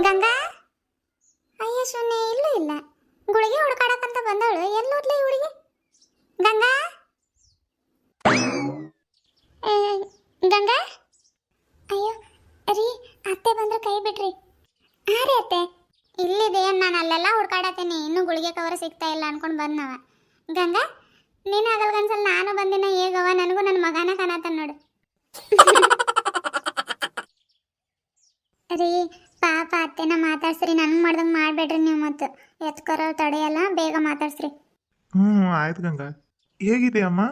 ಗಂಗಾ ಅಯ್ಯ ಶೂನ್ಯ ಇಲ್ಲೂ ಇಲ್ಲ. ಗುಳಿಗೆ ಹುಡ್ಕಾಡಕಂತ ಬಂದವಳು ಎಲ್ಲೋದ್ಲಿ ಹುಡುಗಿ? ಗಂಗಾ ಏ, ಗಂಗಾ ಅಯ್ಯೋ ರೀ, ಅತ್ತೆ ಬಂದ್ರೆ ಕೈ ಬಿಡ್ರಿ. ಹಾ ರೀ ಅತ್ತೆ, ಇಲ್ಲಿದೆ. ನಾನು ಅಲ್ಲೆಲ್ಲ ಹುಡ್ಕಾಡತ್ತೇನೆ, ಇನ್ನೂ ಗುಳಿಗೆ ಕವರ್ ಸಿಗ್ತಾ ಇಲ್ಲ ಅನ್ಕೊಂಡು ಬಂದವ. ಗಂಗಾ ನೀನು ಆಗಲ್ಗನ್ಸಲ್ ನಾನು ಬಂದಿನ ಹೇಗವ, ನನಗೂ ನನ್ನ ಮಗನ ಕಾಣತಾನ ನೋಡು. ರೀ ಪಾಪ ಅತ್ತೆನ ಮಾತಾಡ್ಸ್ರಿ, ನನ್ಗೆ ಮಾಡ್ದಂಗೆ ಮಾಡಬೇಡ್ರಿ ನೀವು. ಮತ್ತು ಎತ್ಕರೋ ತಡೆಯಲ್ಲ, ಬೇಗ ಮಾತಾಡ್ಸ್ರಿ. ಆಯ್ತು ಗಂಗಾ. ಹೇಗಿದೆ ಅಮ್ಮ?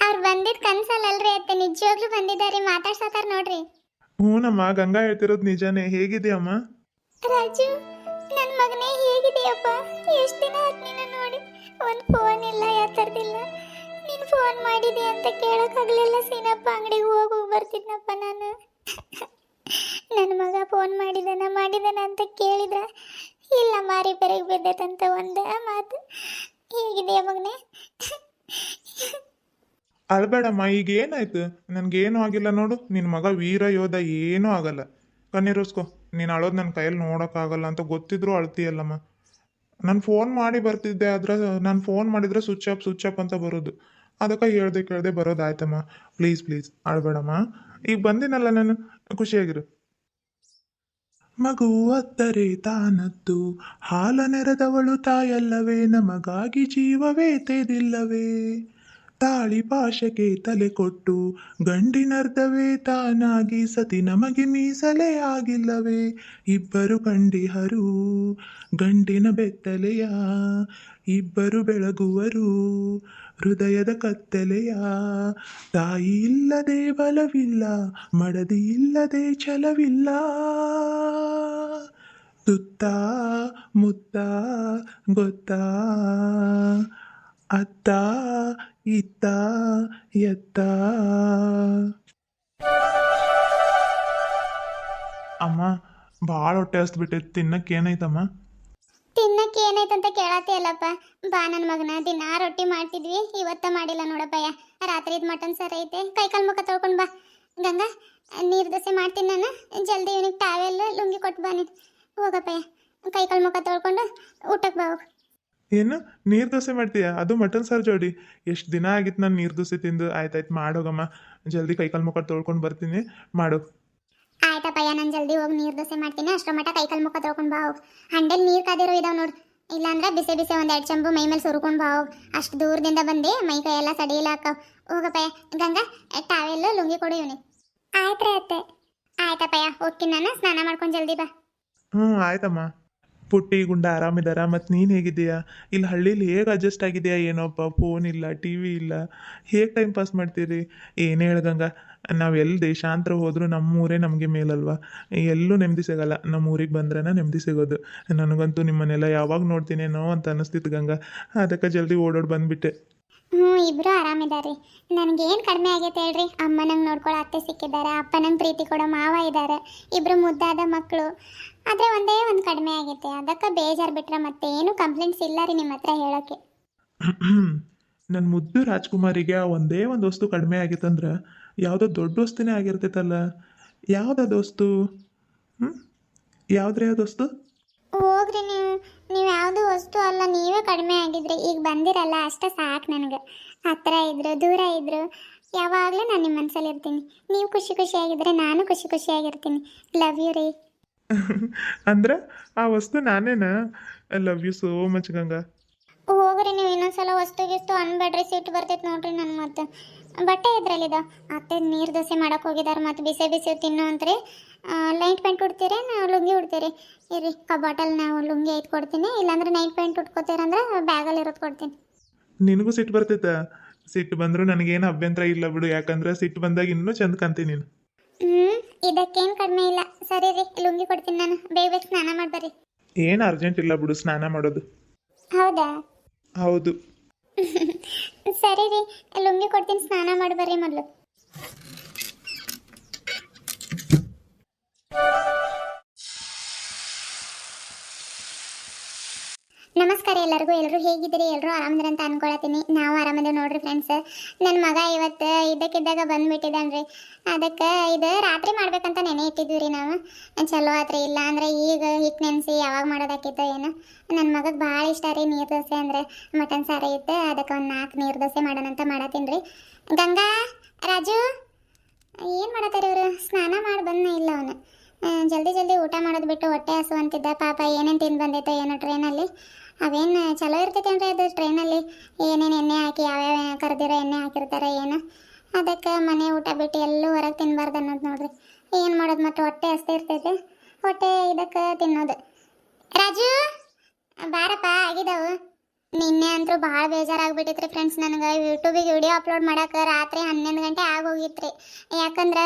ಅವ್ರು ಬಂದಿದ್ದು ಕನ್ಸಲ್ಲಲ್ರಿ ಅತ್ತೆ, ನಿಜವಾಗ್ಲೂ ಬಂದಿದ್ದಾರೆ, ಮಾತಾಡ್ಸತ್ತಾರ ನೋಡ್ರಿ. ಹ್ಞೂನಮ್ಮ, ಗಂಗಾ ಹೇಳ್ತಿರೋದು ನಿಜಾನೇ. ಹೇಗಿದೆಯಮ್ಮ? ರಾಜು ನನ್ನ ಮಗನೇ ಹೇಗಿದೆಯಪ್ಪ? ಎಷ್ಟು ದಿನ ಆಯ್ತು ನಿನ್ನ ನೋಡಿ, ಒಂದು ಫೋನ್ ಇಲ್ಲ, ಎತ್ತರ್ದಿಲ್ಲ. ನೀನು ಫೋನ್ ಮಾಡಿದೆ ಅಂತ ಕೇಳೋಕ್ಕಾಗಲಿಲ್ಲ ಸೀನಪ್ಪ, ಅಂಗಡಿಗೆ ಹೋಗಿ ಬರ್ತಿದ್ನಪ್ಪ ನಾನು. ನನ್ನ ಮಗ ಫೋನ್ ಮಾಡಿದಾನ ಅಂತ ಕೇಳಿದ್ರ ಇಲ್ಲ ಮಾರಿ ಬೆರಗಿ ಬಿದ್ದೈತಂತ ಒಂದ ಮಾತು. ಹೇಗಿದೆಯಾ ಮಗನೇ? ಅಳ್ಬೇಡಮ್ಮ, ಈಗ ಏನಾಯ್ತು? ನನಗೇನು ಆಗಿಲ್ಲ ನೋಡು. ನಿನ್ನ ಮಗ ವೀರ ಯೋಧ, ಏನೂ ಆಗಲ್ಲ. ಕಣ್ಣೀರಿಸ್ಕೊ. ನೀನು ಅಳೋದು ನನ್ನ ಕೈಯಲ್ಲಿ ನೋಡೋಕ್ಕಾಗಲ್ಲ ಅಂತ ಗೊತ್ತಿದ್ರು ಅಳ್ತೀಯಲ್ಲಮ್ಮ. ನಾನು ಫೋನ್ ಮಾಡಿ ಬರ್ತಿದ್ದೆ, ಆದ್ರೆ ನಾನು ಫೋನ್ ಮಾಡಿದರೆ ಸ್ವಿಚ್ ಆಫ್ ಅಂತ ಬರೋದು. ಅದಕ್ಕೆ ಕೇಳದೆ ಬರೋದಾಯ್ತಮ್ಮ. ಪ್ಲೀಸ್ ಅಳ್ಬೇಡಮ್ಮ. ಈಗ ಬಂದಿನಲ್ಲ ನಾನು, ಖುಷಿಯಾಗಿರು. ಮಗು ಅತ್ತರೆ ತಾನತ್ತು, ಹಾಲ ನೆರೆದವಳು ತಾಯಲ್ಲವೇ, ನಮಗಾಗಿ ಜೀವವೇ ತೆದಿಲ್ಲವೇ, ತಾಳಿ ಪಾಶಕ್ಕೆ ತಲೆ ಕೊಟ್ಟು ಗಂಡಿನರ್ಧವೇ ತಾನಾಗಿ ಸತಿ ನಮಗೆ ಮೀಸಲೇ ಆಗಿಲ್ಲವೇ, ಇಬ್ಬರು ಕಂಡಿಹರು ಗಂಡಿನ ಬೆತ್ತಲೆಯ, ಇಬ್ಬರು ಬೆಳಗುವರು ಹೃದಯದ ಕತ್ತಲೆಯ, ತಾಯಿ ಇಲ್ಲದೆ ಬಲವಿಲ್ಲ, ಮಡದಿ ಇಲ್ಲದೆ ಛಲವಿಲ್ಲ, ತುತ್ತ ಮುತ್ತ ಗೊತ್ತಾ, ಅತ್ತ ಇತ್ತ ಎತ್ತ. ಅಮ್ಮ, ಭಾಳ ಹೊಟ್ಟೆ ಹಸ್ಬಿಟ್ಟೈತೆ. ತಿನ್ನಕ್ಕೆ ಏನೈತಮ್ಮ? ತಿನ್ನಕ್ಕೆ ಏನಾಯ್ತಂತ ಕೇಳತ್ತೆ ಅಲ್ಲಪ್ಪ. ಬಾ ನನ್ನ ಮಗನ, ದಿನ ರೊಟ್ಟಿ ಮಾಡ್ತಿದ್ವಿ, ಇವತ್ತ ಮಾಡಿಲ್ಲ ನೋಡಪ್ಪಯ್ಯ. ರಾತ್ರಿದ್ ಮಟನ್ ಸರ್ ಐತೆ, ಕೈಕಾಲು ಮುಖ ತೊಳ್ಕೊಂಡು ಬಾ. ಗಂಗಾ ನೀರು ದೋಸೆ ಮಾಡ್ತೀನಿ ನಾನು, ಜಲ್ದಿ ಇವನಿಗೆ ಟಾವೆಲ್ ಲುಂಗಿ ಕೊಟ್ಟು ಬಾ ನೀನು. ಹೋಗಪ್ಪಯ್ಯ, ಕೈಕಾಲು ಮುಖ ತೊಳ್ಕೊಂಡು ಊಟಕ್ಕೆ ಬಾ ಹೋಗು. ಏನು ನೀರು ದೋಸೆ ಮಾಡ್ತೀಯಾ? ಅದು ಮಟನ್ ಸಾರು ಜೋಡಿ. ಎಷ್ಟು ದಿನ ಆಗಿತ್ತು ನಾನು ನೀರು ದೋಸೆ ತಿಂದು. ಆಯ್ತಾಯ್ತು, ಮಾಡೋಗಮ್ಮ. ಜಲ್ದಿ ಕೈಕಾಲು ಮುಖ ತೊಳ್ಕೊಂಡು ಬರ್ತೀನಿ, ಮಾಡು. ಆಯ್ತಪ್ಪಯ್ಯ, ನಾನು ಜಲ್ದಿ ಹೋಗಿ ನೀರು ದೋಸೆ ಮಾಡ್ತೀನಿ. ಅಷ್ಟರ ಮಟ್ಟ ಕೈಕಾಲು ಮುಖ ತೊಳ್ಕೊಂಡು ಬಾ ಹೋಗು. ಹಂಡೆಲ್ ನೀರು ಕಾದಿರೋ ಇದಾವೆ ನೋಡು, ಇಲ್ಲಾಂದ್ರೆ ಬಿಸಿ ಬಿಸಿ ಒಂದು 2 ಚಂಬು ಮೈ ಮೇಲೆ ಸುರ್ಕೊಂಡು ಬಾ ಹೋಗು. ಅಷ್ಟು ದೂರದಿಂದ ಬಂದು ಮೈ ಕೈ ಎಲ್ಲ ಸಡಿಯಿಲ್ಲ ಹಾಕವು. ಹೋಗಪ್ಪಯ್ಯ. ಗಂಗಾ ಟಾವೆಲ್ಲು ಲುಂಗಿ ಕೊಡು ಇವನಿಗೆ. ಆಯ್ತು ರೀ ಅತ್ತೆ. ಆಯ್ತಪ್ಪಯ್ಯ, ಹೋಗ್ತೀನಿ ನಾನು, ಸ್ನಾನ ಮಾಡ್ಕೊಂಡು ಜಲ್ದಿ ಬಾ. ಆಯ್ತಮ್ಮ. ಪುಟ್ಟಿ ಗುಂಡ ಆರಾಮಿದಾರ? ಮತ್ತು ನೀನು ಹೇಗಿದ್ದೀಯಾ? ಇಲ್ಲಿ ಹಳ್ಳೀಲಿ ಹೇಗೆ ಅಡ್ಜಸ್ಟ್ ಆಗಿದೆಯಾ ಏನೋಪ್ಪ? ಫೋನ್ ಇಲ್ಲ, ಟಿ ವಿ ಇಲ್ಲ, ಹೇಗೆ ಟೈಮ್ ಪಾಸ್ ಮಾಡ್ತೀರಿ? ಏನು ಹೇಳ್ದಂಗ, ನಾವು ಎಲ್ಲಿ ದೇಶಾಂತರ ಹೋದರೂ ನಮ್ಮೂರೇ ನಮಗೆ ಮೇಲಲ್ವಾ. ಎಲ್ಲೂ ನೆಮ್ಮದಿ ಸಿಗಲ್ಲ, ನಮ್ಮ ಊರಿಗೆ ಬಂದ್ರೇ ನೆಮ್ಮದಿ ಸಿಗೋದು. ನನಗಂತೂ ನಿಮ್ಮನ್ನೆಲ್ಲ ಯಾವಾಗ ನೋಡ್ತೀನೇನೋ ಅಂತ ಅನ್ನಿಸ್ತಿತ್ತು ಗಂಗಾ. ಅದಕ್ಕೆ ಜಲ್ದಿ ಓಡೋಡಿ ಬಂದುಬಿಟ್ಟೆ. ಇಬ್ರು ಆರಾಮಿದ್ದಾರೆ. ನನಗೇನು ಕಡಿಮೆ ಆಗೈತೆ ಹೇಳ್ರಿ. ಅಮ್ಮ ನಂಗೆ ನೋಡ್ಕೊಳ್ಳೋ ಅತ್ತೆ ಸಿಕ್ಕಿದ್ದಾರೆ, ಅಪ್ಪ ನಂಗೆ ಪ್ರೀತಿ ಕೊಡೋ ಮಾವ ಇದ್ದಾರೆ, ಇಬ್ರು ಮುದ್ದಾದ ಮಕ್ಕಳು. ಆದರೆ ಒಂದೇ ಒಂದು ಕಡಿಮೆ ಆಗೈತೆ, ಅದಕ್ಕೆ ಬೇಜಾರು ಬಿಟ್ರೆ ಮತ್ತೆ ಏನು ಕಂಪ್ಲೇಂಟ್ಸ್ ಇಲ್ಲ ರೀ ನಿಮ್ಮ ಹತ್ರ ಹೇಳೋಕ್ಕೆ. ನನ್ನ ಮುದ್ದು ರಾಜ್ಕುಮಾರಿಗೆ ಒಂದೇ ಒಂದು ವಸ್ತು ಕಡಿಮೆ ಆಗಿತ್ತಂದ್ರೆ ಯಾವುದೋ ದೊಡ್ಡ ವಸ್ತುನೇ ಆಗಿರ್ತೈತಲ್ಲ. ಯಾವುದದು ವಸ್ತು? ಯಾವುದ್ರೇ ಅದು ವಸ್ತು? ಹೋಗ್ರಿ ನೀವು ಯಾವುದು ವಸ್ತು ಅಲ್ಲ, ನೀವೇ ಕಡಿಮೆ ಆಗಿದ್ರಿ. ಈಗ ಬಂದಿರಲ್ಲ ಅಷ್ಟೇ ಸಾಕು ನನಗೆ. ಹತ್ತಿರ ಇದ್ರು ದೂರ ಇದ್ರು ಯಾವಾಗಲೂ ನಾನು ನಿಮ್ಮ ಮನಸ್ಸಲ್ಲಿ ಇರ್ತೀನಿ. ನೀವು ಖುಷಿಯಾಗಿದ್ದರೆ ನಾನು ಖುಷಿಯಾಗಿರ್ತೀನಿ. ಲವ್ ಯು ರೀ. ಅಂದ್ರೆ ಆ ವಸ್ತು ನಾನೇನಾ? I love you so much Ganga. ಹೋಗ್ರಿ, ನೀವು ಇನ್ನೊಂದ್ಸಲ ವಸ್ತುಗಿಷ್ಟು ಅನ್ಬೇಡ್ರಿ, ಸಿಟ್ಟು ಬರ್ತೈತೆ ನೋಡ್ರಿ ನನ್ನ. ಮತ್ತೆ ಬಟ್ಟೆ ಇದ್ರಲ್ಲಿದ ಅತ್ತೆ ನೀರು ದೋಸೆ ಮಾಡಕ್ಕೆ ಹೋಗಿದ್ದಾರೆ, ಮತ್ತು ಬಿಸಿ ತಿನ್ನು ಅಂತ್ರಿ. ನೈಟ್ ಪ್ಯಾಂಟ್ ಉಡ್ತೀರಿ, ನಾವು ಲುಂಗಿ ಉಡ್ತೀರಿ. ಇರಿ ಕಬಾಟಲ್ಲಿ ನಾವು ಲುಂಗಿ ಐದು ಕೊಡ್ತೀನಿ, ಇಲ್ಲಾಂದ್ರೆ ನೈಟ್ ಪ್ಯಾಂಟ್ ಉಟ್ಕೋತೀರಂದ್ರೆ ಬ್ಯಾಗಲ್ಲಿ ಇರೋದು ಕೊಡ್ತೀನಿ. ನಿನಗೂ ಸಿಟ್ಟು ಬರ್ತೈತ? ಸಿಟ್ಟು ಬಂದರೂ ನನಗೇನು ಅಭ್ಯಂತರ ಇಲ್ಲ ಬಿಡು, ಯಾಕಂದ್ರೆ ಸಿಟ್ಟು ಬಂದಾಗ ಇನ್ನೂ ಚಂದ ಕಾಣ್ತೀನಿ ನೀನು. ಇದಕ್ಕೇನು ಕಡಿಮೆ ಇಲ್ಲ. ಸರಿ ರೀ, ಲುಂಗಿ ಕೊಡ್ತೀನಿ ನಾನು, ಬೇಗ ಸ್ನಾನ ಮಾಡ್ಬರ್ರಿ. ಏನು ಅರ್ಜೆಂಟ್ ಇಲ್ಲ ಬಿಡು ಸ್ನಾನ ಮಾಡೋದು. ಹೌದಾ? ಹೌದು. ಸರಿ ರೀ, ಲುಂಗಿ ಕೊಡ್ತೀನಿ, ಸ್ನಾನ ಮಾಡ್ಬರ್ರಿ ಮೊದಲು. ನಮಸ್ಕಾರ ಎಲ್ಲರೂ ಹೇಗಿದ್ದೀರಿ, ಎಲ್ಲರೂ ಆರಾಮದಿರಿ ಅಂತ ಅನ್ಕೊಳತೀನಿ. ನಾವು ಆರಾಮದೇವಿ ನೋಡ್ರಿ ಫ್ರೆಂಡ್ಸ್. ನನ್ನ ಮಗ ಇವತ್ತು ಇದ್ದಕ್ಕಿದ್ದಾಗ ಬಂದ್ಬಿಟ್ಟಿದ್ದಾನ್ರಿ. ಅದಕ್ಕೆ ಇದು ರಾತ್ರಿ ಮಾಡ್ಬೇಕಂತ ನೆನೆ ಇಟ್ಟಿದ್ವಿ ರೀ ನಾವು. ಚಲೋ ಆತ್ರಿ. ಇಲ್ಲ ಅಂದ್ರೆ ಈಗ ಹಿಟ್ಟು ನೆನೆಸಿ ಯಾವಾಗ ಮಾಡೋದಾಕಿತ್ತೋ ಏನೋ. ನನ್ನ ಮಗಗೆ ಭಾಳ ಇಷ್ಟ ರೀ ನೀರು ದೋಸೆ ಅಂದರೆ. ಮಟನ್ ಸಾರು ಇತ್ತು, ಅದಕ್ಕೆ ಒಂದು 4 ನೀರು ದೋಸೆ ಮಾಡೋಣಂತ ಮಾಡತ್ತೀನಿ ರೀ. ಗಂಗಾ, ರಾಜು ಏನು ಮಾಡತ್ತಾರೆ ಇವರು? ಸ್ನಾನ ಮಾಡಿ ಬಂದ ಇಲ್ಲ ಅವನು. ಜಲ್ದಿ ಊಟ ಮಾಡೋದು ಬಿಟ್ಟು ಹೊಟ್ಟೆ ಹಸು ಅಂತಿದ್ದ. ಪಾಪ ಏನೇನು ತಿಂದು ಬಂದೈತೋ ಏನೋ ಟ್ರೈನಲ್ಲಿ. ಅವೇನು ಚಲೋ ಇರ್ತೈತೇನ್ರಿ ಅದು ಟ್ರೈನಲ್ಲಿ? ಏನೇನು ಎಣ್ಣೆ ಹಾಕಿ ಯಾವ್ಯಾವ ಕರೆದಿರೋ ಎಣ್ಣೆ ಹಾಕಿರ್ತಾರೆ ಏನು. ಅದಕ್ಕೆ ಮನೆ ಊಟ ಬಿಟ್ಟು ಎಲ್ಲೂ ಹೊರಗೆ ತಿನ್ನಬಾರ್ದು ಅನ್ನೋದು ನೋಡ್ರಿ. ಏನು ಮಾಡೋದು ಮತ್ತು ಹೊಟ್ಟೆ ಹಸ್ತಾ ಇರ್ತೈತೆ. ಹೊಟ್ಟೆ ಇದಕ್ಕೆ ತಿನ್ನೋದು. ರಾಜು ಬಾರಪ್ಪ, ಆಗಿದಾವು. ನಿನ್ನೆ ಅಂತೂ ಭಾಳ ಬೇಜಾರಾಗ್ಬಿಟ್ಟಿತ್ರಿ ಫ್ರೆಂಡ್ಸ್. ನನಗೆ ಯೂಟ್ಯೂಬಿಗೆ ವಿಡಿಯೋ ಅಪ್ಲೋಡ್ ಮಾಡೋಕೆ ರಾತ್ರಿ 11 ಗಂಟೆ ಆಗೋಗಿತ್ತು. ಯಾಕಂದ್ರೆ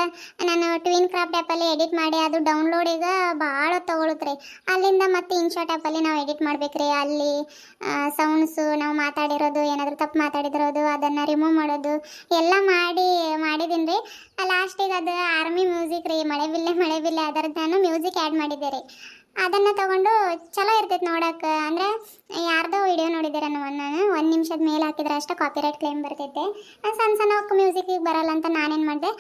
ನಾನು ಟ್ವಿನ್ ಕ್ರಾಫ್ಟ್ ಆ್ಯಪಲ್ಲಿ ಎಡಿಟ್ ಮಾಡಿ ಅದು ಡೌನ್ಲೋಡಿಗೆ ಭಾಳ ತೊಗೊಳುತ್ತೆ. ಅಲ್ಲಿಂದ ಮತ್ತೆ ಇನ್ಶಾಟ್ ಆ್ಯಪಲ್ಲಿ ನಾವು ಎಡಿಟ್ ಮಾಡ್ಬೇಕ್ರಿ. ಅಲ್ಲಿ ಸೌಂಡ್ಸು, ನಾವು ಮಾತಾಡಿರೋದು ಏನಾದರೂ ತಪ್ಪು ಮಾತಾಡಿದಿರೋದು ಅದನ್ನು ರಿಮೂವ್ ಮಾಡೋದು ಎಲ್ಲ ಮಾಡಿದ್ದೀನಿ ರೀ. ಲಾಸ್ಟಿಗೆ ಅದು ಆರ್ಮಿ ಮ್ಯೂಸಿಕ್ ರೀ, ಮಳೆ ಬಿಲ್ಲೆ ಅದರದ್ದು ನಾನು ಮ್ಯೂಸಿಕ್ ಆ್ಯಡ್ ಮಾಡಿದ್ದೆ ರೀ. ಅದನ್ನು ತೊಗೊಂಡು ಚಲೋ ಇರ್ತೈತೆ ನೋಡೋಕೆ. ಅಂದರೆ ಯಾರ್ದೋ ವಿಡಿಯೋ ನೋಡಿದ್ದೀರ ನಾನು 1 ನಿಮಿಷದ ಮೇಲೆ ಹಾಕಿದ್ರೆ ಅಷ್ಟೇ ಕಾಪಿರೈಟ್ ಕ್ಲೇಮ್ ಬರ್ತೈತೆ. ಸಣ್ಣ ಮ್ಯೂಸಿಕ್ಕಿಗೆ ಬರಲ್ಲ ಅಂತ ನಾನೇನು ಮಾಡಿದೆ,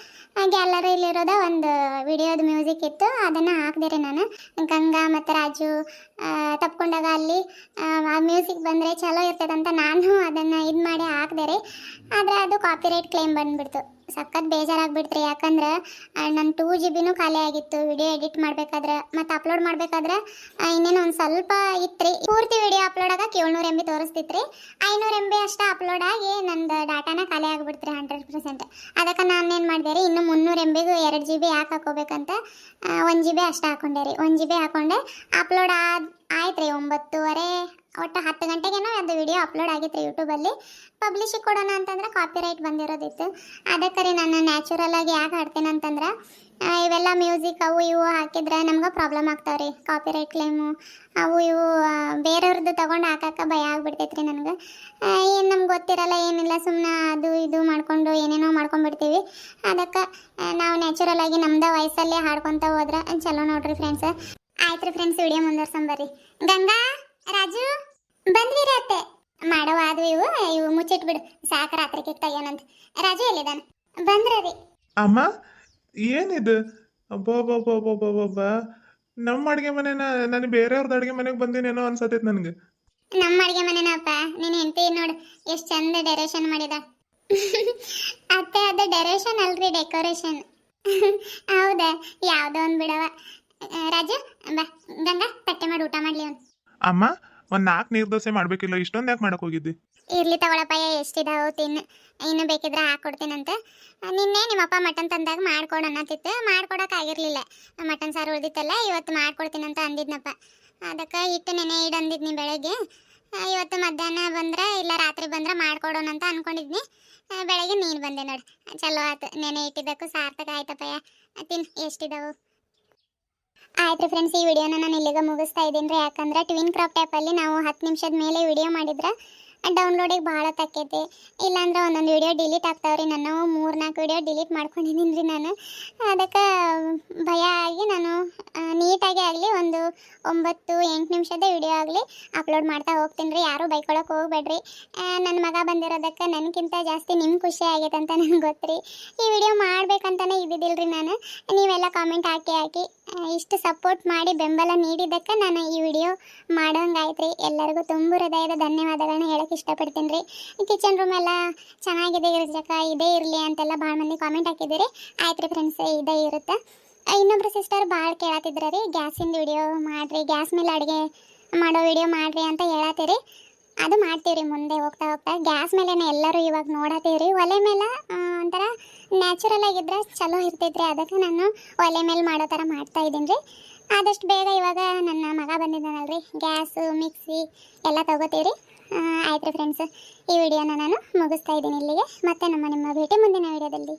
ಗ್ಯಾಲರಿಲಿರೋದ ಒಂದು ವಿಡಿಯೋದ ಮ್ಯೂಸಿಕ್ ಇತ್ತು, ಅದನ್ನು ಹಾಕಿದೆ ರೀ ನಾನು. ಗಂಗಾ ಮತ್ತು ರಾಜು ತಪ್ಕೊಂಡಾಗ ಅಲ್ಲಿ ಆ ಮ್ಯೂಸಿಕ್ ಬಂದರೆ ಚಲೋ ಇರ್ತೈತೆ ಅಂತ ನಾನು ಅದನ್ನು ಇದು ಮಾಡಿ ಹಾಕಿದೆ ರೀ. ಆದರೆ ಅದು ಕಾಪಿರೈಟ್ ಕ್ಲೇಮ್ ಬಂದುಬಿಡ್ತು. ಸಖತ್ ಬೇಜಾರಾಗ್ಬಿಡ್ತ್ರಿ. ಯಾಕಂದ್ರೆ ನನ್ನ 2 GB ಖಾಲಿ ಆಗಿತ್ತು ವಿಡಿಯೋ ಎಡಿಟ್ ಮಾಡಬೇಕಾದ್ರೆ. ಮತ್ತು ಅಪ್ಲೋಡ್ ಮಾಡಬೇಕಾದ್ರೆ ಇನ್ನೇನು ಒಂದು ಸ್ವಲ್ಪ ಇತ್ತು. ಪೂರ್ತಿ ವಿಡಿಯೋ ಅಪ್ಲೋಡ್ ಆಗಕ್ಕೆ 700 MB ತೋರಿಸ್ತಿತ್ತು. 500 MB ಅಷ್ಟೇ ಅಪ್ಲೋಡ್ ಆಗಿ ನಂದು ಡಾಟಾನ ಖಾಲಿ ಆಗಿಬಿಡ್ತ್ರಿ 100%. ಅದಕ್ಕೆ ನಾನು ಏನು ಮಾಡಿದೆ ರೀ, ಇನ್ನು 300 MBಗೂ 2 GB ಯಾಕೆ ಹಾಕೋಬೇಕಂತ 1 GB ಅಷ್ಟೇ ಹಾಕೊಂಡೆ ರೀ. 1 GB ಹಾಕೊಂಡೆ. ಅಪ್ಲೋಡ್ ಆಯ್ತು ರೀ 9:30 ಒಟ್ಟು 10 ಗಂಟೆಗೇನೋ ಅದು ವಿಡಿಯೋ ಅಪ್ಲೋಡ್ ಆಗಿತ್ತು ಯೂಟ್ಯೂಬಲ್ಲಿ. ಪಬ್ಲಿಷಿಗೆ ಕೊಡೋಣ ಅಂತಂದ್ರೆ ಕಾಪಿರೈಟ್ ಬಂದಿರೋದಿತ್ತು. ಅದಕ್ಕೆ ರೀ ನಾನು ನ್ಯಾಚುರಲ್ ಆಗಿ ಯಾಕೆ ಹಾಡ್ತೇನೆ ಅಂತಂದ್ರೆ ಇವೆಲ್ಲ ಮ್ಯೂಸಿಕ್ ಅವು ಇವು ಹಾಕಿದ್ರೆ ನಮ್ಗೆ ಪ್ರಾಬ್ಲಮ್ ಆಗ್ತಾವೆ ರೀ. ಕಾಪಿರೈಟ್ ಕ್ಲೇಮು ಅವು ಇವು ಬೇರೆಯವ್ರದ್ದು ತೊಗೊಂಡು ಹಾಕಕ್ಕೆ ಭಯ ಆಗ್ಬಿಡ್ತೈತೆ ರೀ ನನಗೆ. ಏನು ನಮ್ಗೆ ಗೊತ್ತಿರಲ್ಲ ಏನಿಲ್ಲ, ಸುಮ್ಮನೆ ಅದು ಇದು ಮಾಡ್ಕೊಂಡು ಏನೇನೋ ಮಾಡ್ಕೊಂಡ್ಬಿಡ್ತೀವಿ. ಅದಕ್ಕೆ ನಾವು ನ್ಯಾಚುರಲ್ ಆಗಿ ನಮ್ದು ವಯಸ್ಸಲ್ಲೇ ಹಾಡ್ಕೊತ ಹೋದ್ರೆ ಚಲೋ ನೋಡ್ರಿ ಫ್ರೆಂಡ್ಸ್. ಆಯ್ತು ರೀ ಫ್ರೆಂಡ್ಸ್, ವಿಡಿಯೋ ಮುಂದುವರ್ಸಂಬರ್ರಿ. ಗಂಗಾ, ರಾಜು ಬಂದ್ವಿ ರೀ. ಅತ್ತೆ ಮಾಡವ ಅದು ಇವು ಮುಚ್ಚಿಟ್ಬಿಡು, ಸಾಕು ರಾತ್ರಿ ಕಿಕ್ ತೆಗಿಯೋಣಂತ. ರಾಜು ಎಲ್ಲಿದ್ದಾನೆ? ಬಂದ್ರ ರೀ. ಅಮ್ಮ ಏನಿದು? ಅಬ್ಬಬ್ಬಬ್ಬಬ್ಬಬ್ಬ, ನಮ್ಮ ಅಡುಗೆ ಮನೆನ ನಾನು ಬೇರೆಯವ್ರದ್ದು ಅಡುಗೆ ಮನೆಗೆ ಬಂದಿನೇನೋ ಅನ್ಸತೈತೆ ನನಗೆ. ನಮ್ಮ ಅಡುಗೆ ಮನೆನಪ್ಪ. ನೀನು ಹೆಂಡತಿ ನೋಡು ಎಷ್ಟು ಚಂದ ಡೆಕೋರೇಷನ್ ಮಾಡಿದ. ಅತ್ತೆ ಅದು ಡೆಕೋರೇಷನ್ ಅಲ್ರಿ, ಡೆಕೋರೇಷನ್. ಹೌದಾ? ಯಾವುದೋ ಒಂದು ಬಿಡವ. ರಾಜು ಬಾ, ಗಂಗಾ ತಟ್ಟೆ ಮಾಡಿ ಊಟ ಮಾಡಲಿ ಅವನು. ಅಮ್ಮ ಒಂದು 4 ನೀರು ದೋಸೆ ಮಾಡಬೇಕಿಲ್ಲ, ಇಷ್ಟೊಂದು ಯಾಕೆ ಮಾಡಕ್ಕೆ ಹೋಗಿದ್ದಿ? ಇರ್ಲಿ ತಗೊಳಪ್ಪ, ಎಷ್ಟಿದಾವು ತಿನ್ನು, ಇನ್ನು ಬೇಕಿದ್ರೆ ಹಾಕ್ಕೊಡ್ತೀನಂತ. ನಿನ್ನೆ ನಿಮ್ಮಪ್ಪ ಮಟನ್ ತಂದಾಗ ಮಾಡ್ಕೊಡೋಣತ್ತಿತ್ತು, ಮಾಡ್ಕೊಡೋಕ್ಕಾಗಿರ್ಲಿಲ್ಲ. ಮಟನ್ ಸಾರು ಉಳಿದಿತ್ತಲ್ಲ, ಇವತ್ತು ಮಾಡ್ಕೊಡ್ತೀನಂತ ಅಂದಿದ್ನಪ್ಪ. ಅದಕ್ಕೆ ಹಿಟ್ಟು ನೆನೆ ಇಡಂದಿದ್ನಿ ಬೆಳಗ್ಗೆ. ಇವತ್ತು ಮಧ್ಯಾಹ್ನ ಬಂದ್ರೆ ಇಲ್ಲ ರಾತ್ರಿ ಬಂದ್ರೆ ಮಾಡ್ಕೊಡೋಣ ಅಂತ ಅನ್ಕೊಂಡಿದ್ನಿ. ಬೆಳಗ್ಗೆ ನೀನು ಬಂದೆ ನೋಡಿ, ಚಲೋ ಆಯ್ತು. ನೆನೆ ಇಟ್ಟಿದ್ದಕ್ಕೂ ಸಾರ್ಥಕ ಆಯ್ತಪ್ಪಯ್ಯ. ತಿನ್ನು, ಎಷ್ಟಿದಾವು. ಆಯ್ತು ಫ್ರೆಂಡ್ಸ್, ಈ ವಿಡಿಯೋನ ನಾನು ಇಲ್ಲಿಗೆ ಮುಗಿಸ್ತಾ ಇದ್ದೀನಿ ರೀ. ಯಾಕಂದ್ರೆ ಟ್ವಿನ್ ಕ್ರಾಫ್ಟ್ ಆ್ಯಪಲ್ಲಿ ನಾವು 10 ನಿಮಿಷದ ಮೇಲೆ ವಿಡಿಯೋ ಮಾಡಿದ್ರೆ ಡೌನ್ಲೋಡಿಗೆ ಭಾಳ ತಕ್ಕೈತಿ. ಇಲ್ಲಾಂದ್ರೆ ಒಂದೊಂದು ವಿಡಿಯೋ ಡಿಲೀಟ್ ಆಗ್ತಾವ್ರಿ. ನಾನು 3-4 ವಿಡಿಯೋ ಡಿಲೀಟ್ ಮಾಡ್ಕೊಂಡಿದ್ದೀನಿ ರೀ ನಾನು. ಅದಕ್ಕೆ ಭಯ ಆಗಿ ನಾನು ನೀಟಾಗಿ ಆಗಲಿ ಒಂದು 9-8 ನಿಮಿಷದ ವಿಡಿಯೋ ಆಗಲಿ ಅಪ್ಲೋಡ್ ಮಾಡ್ತಾ ಹೋಗ್ತೀನಿ ರೀ. ಯಾರೂ ಬೈಕೊಳಕ್ಕೆ ಹೋಗ್ಬೇಡ್ರಿ. ನನ್ನ ಮಗ ಬಂದಿರೋದಕ್ಕೆ ನನಗಿಂತ ಜಾಸ್ತಿ ನಿಮ್ಮ ಖುಷಿ ಆಗೈತೆ ಅಂತ ನನಗೆ ಗೊತ್ತು ರೀ. ಈ ವಿಡಿಯೋ ಮಾಡ್ಬೇಕಂತಲೇ ಇದ್ದಿದ್ದಿಲ್ಲ ರೀ ನಾನು. ನೀವೆಲ್ಲ ಕಾಮೆಂಟ್ ಹಾಕಿ ಇಷ್ಟು ಸಪೋರ್ಟ್ ಮಾಡಿ ಬೆಂಬಲ ನೀಡಿದ್ದಕ್ಕೆ ನಾನು ಈ ವಿಡಿಯೋ ಮಾಡೋಂಗಾಯ್ತು ರೀ. ಎಲ್ಲರಿಗೂ ತುಂಬ ಹೃದಯದ ಧನ್ಯವಾದಗಳನ್ನ ಹೇಳಕ್ಕೆ ಇಷ್ಟಪಡ್ತೀನಿ ರೀ. ಕಿಚನ್ ರೂಮ್ ಎಲ್ಲ ಚೆನ್ನಾಗಿದೆ ಇರ್ಜಕ್ಕ, ಇದೇ ಇರಲಿ ಅಂತೆಲ್ಲ ಭಾಳ ಮಂದಿ ಕಾಮೆಂಟ್ ಹಾಕಿದ್ದೀರಿ. ಆಯ್ತು ರೀ ಫ್ರೆಂಡ್ಸ್, ಇದೇ ಇರುತ್ತೆ. ಇನ್ನೊಬ್ರು ಸಿಸ್ಟರ್ ಭಾಳ ಕೇಳತ್ತಿದ್ರ ರೀ, ಗ್ಯಾಸಿಂದ ವಿಡಿಯೋ ಮಾಡಿರಿ, ಗ್ಯಾಸ್ ಮೇಲೆ ಅಡುಗೆ ಮಾಡೋ ವಿಡಿಯೋ ಮಾಡಿರಿ ಅಂತ ಹೇಳತ್ತೀರಿ. ಅದು ಮಾಡ್ತೀವಿ ಮುಂದೆ ಹೋಗ್ತಾ ಗ್ಯಾಸ್ ಮೇಲೆ ಎಲ್ಲರೂ ಇವಾಗ ನೋಡತ್ತೀವಿ. ಒಲೆ ಮೇಲೆ ಒಂಥರ ನ್ಯಾಚುರಲ್ ಆಗಿದ್ರೆ ಚಲೋ ಇರ್ತೈತ್ರಿ. ಅದಕ್ಕೆ ನಾನು ಒಲೆ ಮೇಲೆ ಮಾಡೋ ಥರ ಮಾಡ್ತಾ ಇದ್ದೀನಿ ರೀ. ಆದಷ್ಟು ಬೇಗ ಇವಾಗ ನನ್ನ ಮಗ ಬಂದಿದ್ದಾನಲ್ರಿ, ಗ್ಯಾಸು ಮಿಕ್ಸಿ ಎಲ್ಲ ತೊಗೋತೀವಿ. ಆಯ್ತು ರೀ ಫ್ರೆಂಡ್ಸ್, ಈ ವಿಡಿಯೋನ ನಾನು ಮುಗಿಸ್ತಾ ಇದ್ದೀನಿ ಇಲ್ಲಿಗೆ. ಮತ್ತೆ ನಿಮ್ಮ ಭೇಟಿ ಮುಂದಿನ ವಿಡಿಯೋದಲ್ಲಿ.